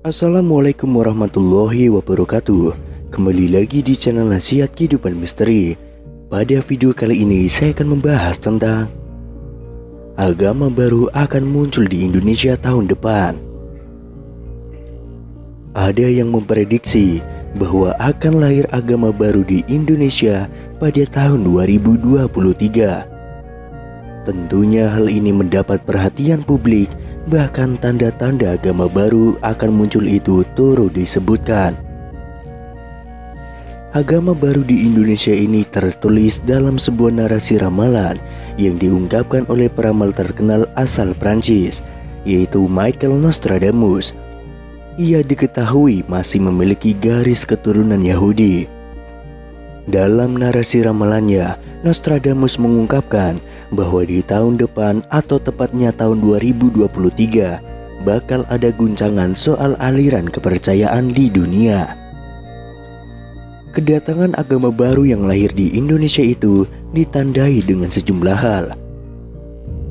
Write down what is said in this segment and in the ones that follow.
Assalamualaikum warahmatullahi wabarakatuh. Kembali lagi di channel Nasihat Kehidupan Misteri. Pada video kali ini saya akan membahas tentang agama baru akan muncul di Indonesia tahun depan. Ada yang memprediksi bahwa akan lahir agama baru di Indonesia pada tahun 2023. Tentunya hal ini mendapat perhatian publik. Bahkan tanda-tanda agama baru akan muncul itu turut disebutkan. Agama baru di Indonesia ini tertulis dalam sebuah narasi ramalan yang diungkapkan oleh peramal terkenal asal Prancis, yaitu Michael Nostradamus. Ia diketahui masih memiliki garis keturunan Yahudi. Dalam narasi ramalannya, Nostradamus mengungkapkan bahwa di tahun depan atau tepatnya tahun 2023 bakal ada guncangan soal aliran kepercayaan di dunia. Kedatangan agama baru yang lahir di Indonesia itu ditandai dengan sejumlah hal.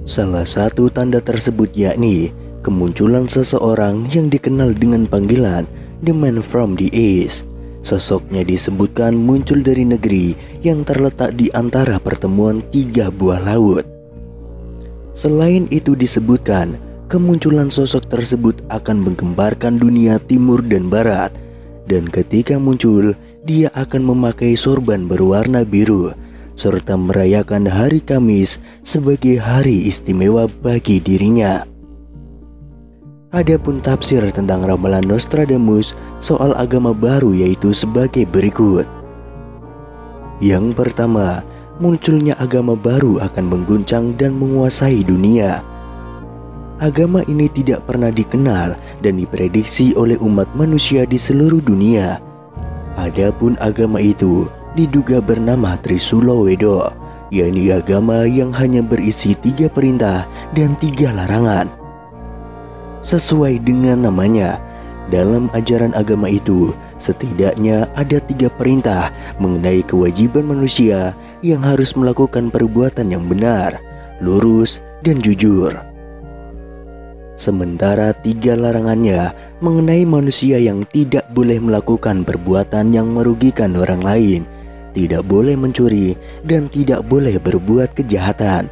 Salah satu tanda tersebut yakni kemunculan seseorang yang dikenal dengan panggilan The Man from the East. Sosoknya disebutkan muncul dari negeri yang terletak di antara pertemuan tiga buah laut. Selain itu disebutkan, kemunculan sosok tersebut akan menggemparkan dunia timur dan barat. Dan ketika muncul, dia akan memakai sorban berwarna biru, serta merayakan hari Kamis sebagai hari istimewa bagi dirinya. Adapun tafsir tentang ramalan Nostradamus soal agama baru yaitu sebagai berikut. Yang pertama, munculnya agama baru akan mengguncang dan menguasai dunia. Agama ini tidak pernah dikenal dan diprediksi oleh umat manusia di seluruh dunia. Adapun agama itu diduga bernama Trisula Wedo, yakni agama yang hanya berisi 3 perintah dan 3 larangan. Sesuai dengan namanya, dalam ajaran agama itu setidaknya ada 3 perintah mengenai kewajiban manusia yang harus melakukan perbuatan yang benar, lurus, dan jujur. Sementara 3 larangannya mengenai manusia yang tidak boleh melakukan perbuatan yang merugikan orang lain, tidak boleh mencuri, dan tidak boleh berbuat kejahatan.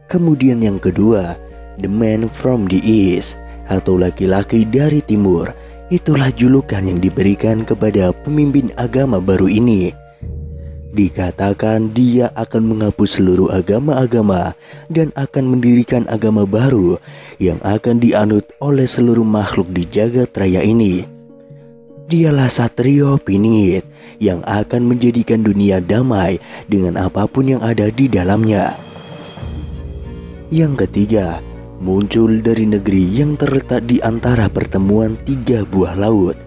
Kemudian yang kedua, The Man from the East atau laki-laki dari timur. Itulah julukan yang diberikan kepada pemimpin agama baru ini. Dikatakan dia akan menghapus seluruh agama-agama dan akan mendirikan agama baru yang akan dianut oleh seluruh makhluk di jagat raya ini. Dialah Satrio Piningit yang akan menjadikan dunia damai dengan apapun yang ada di dalamnya. Yang ketiga, muncul dari negeri yang terletak di antara pertemuan 3 buah laut.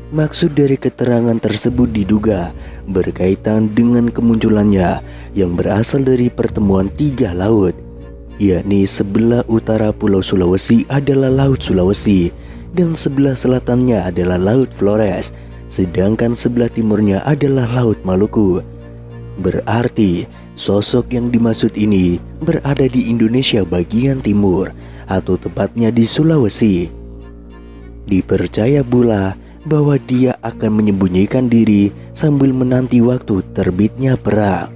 Maksud dari keterangan tersebut diduga berkaitan dengan kemunculannya yang berasal dari pertemuan 3 laut, yakni sebelah utara Pulau Sulawesi adalah Laut Sulawesi dan sebelah selatannya adalah Laut Flores, sedangkan sebelah timurnya adalah Laut Maluku. Berarti sosok yang dimaksud ini berada di Indonesia bagian timur atau tepatnya di Sulawesi. Dipercaya pula bahwa dia akan menyembunyikan diri sambil menanti waktu terbitnya perang.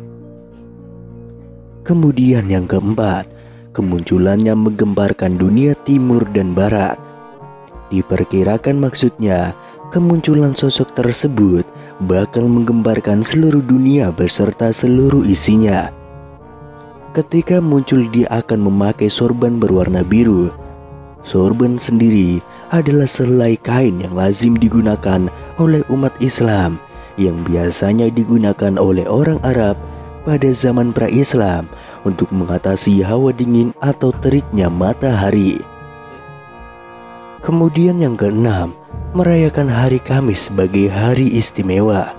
Kemudian yang keempat, kemunculannya menggemparkan dunia timur dan barat. Diperkirakan maksudnya kemunculan sosok tersebut bakal menggemparkan seluruh dunia beserta seluruh isinya. Ketika muncul dia akan memakai sorban berwarna biru. Sorban sendiri adalah selai kain yang lazim digunakan oleh umat Islam yang biasanya digunakan oleh orang Arab pada zaman pra-Islam untuk mengatasi hawa dingin atau teriknya matahari. Kemudian yang keenam, merayakan hari Kamis sebagai hari istimewa.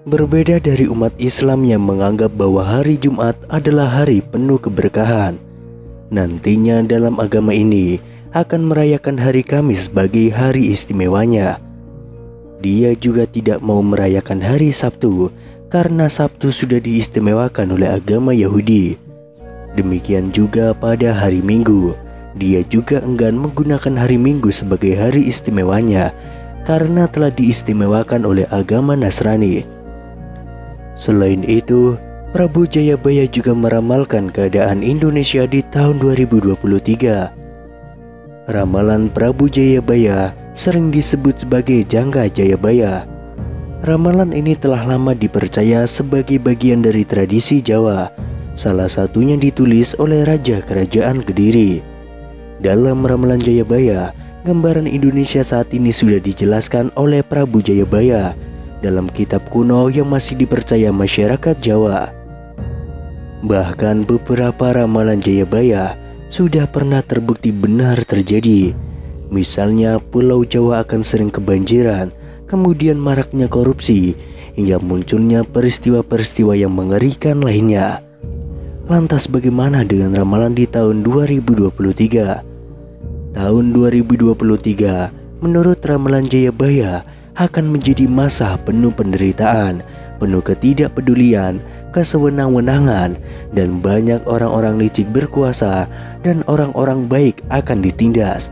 Berbeda dari umat Islam yang menganggap bahwa hari Jumat adalah hari penuh keberkahan, nantinya dalam agama ini akan merayakan hari Kamis sebagai hari istimewanya. Dia juga tidak mau merayakan hari Sabtu karena Sabtu sudah diistimewakan oleh agama Yahudi. Demikian juga pada hari Minggu, dia juga enggan menggunakan hari Minggu sebagai hari istimewanya karena telah diistimewakan oleh agama Nasrani. Selain itu, Prabu Jayabaya juga meramalkan keadaan Indonesia di tahun 2023. Ramalan Prabu Jayabaya sering disebut sebagai Jangka Jayabaya. Ramalan ini telah lama dipercaya sebagai bagian dari tradisi Jawa, salah satunya ditulis oleh Raja Kerajaan Kediri. Dalam Ramalan Jayabaya, gambaran Indonesia saat ini sudah dijelaskan oleh Prabu Jayabaya dalam kitab kuno yang masih dipercaya masyarakat Jawa. Bahkan beberapa ramalan Jayabaya sudah pernah terbukti benar terjadi. Misalnya Pulau Jawa akan sering kebanjiran, kemudian maraknya korupsi, hingga munculnya peristiwa-peristiwa yang mengerikan lainnya. Lantas bagaimana dengan ramalan di tahun 2023? Tahun 2023 menurut ramalan Jayabaya akan menjadi masa penuh penderitaan, penuh ketidakpedulian, kesewenang-wenangan, dan banyak orang-orang licik berkuasa dan orang-orang baik akan ditindas.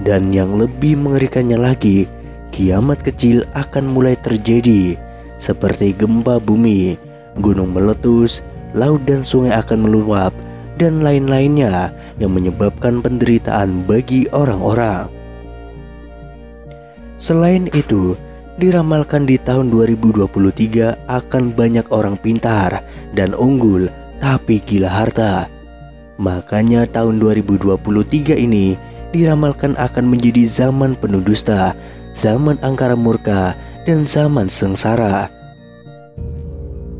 Dan yang lebih mengerikannya lagi, kiamat kecil akan mulai terjadi, seperti gempa bumi, gunung meletus, laut dan sungai akan meluap, dan lain-lainnya yang menyebabkan penderitaan bagi orang-orang. Selain itu, diramalkan di tahun 2023 akan banyak orang pintar dan unggul tapi gila harta. Makanya tahun 2023 ini diramalkan akan menjadi zaman penuh dusta, zaman angkara murka, dan zaman sengsara.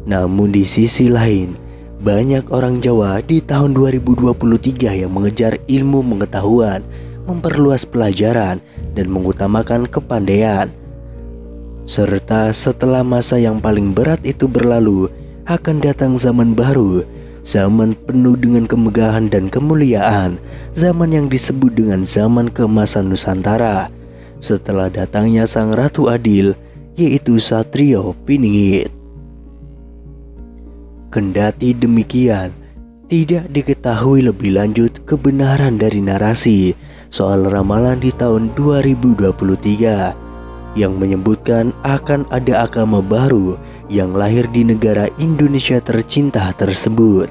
Namun di sisi lain, banyak orang Jawa di tahun 2023 yang mengejar ilmu pengetahuan, memperluas pelajaran, dan mengutamakan kepandaian. Serta setelah masa yang paling berat itu berlalu, akan datang zaman baru, zaman penuh dengan kemegahan dan kemuliaan, zaman yang disebut dengan zaman keemasan Nusantara, setelah datangnya Sang Ratu Adil, yaitu Satrio Piningit. Kendati demikian, tidak diketahui lebih lanjut kebenaran dari narasi soal ramalan di tahun 2023 yang menyebutkan akan ada agama baru yang lahir di negara Indonesia tercinta tersebut.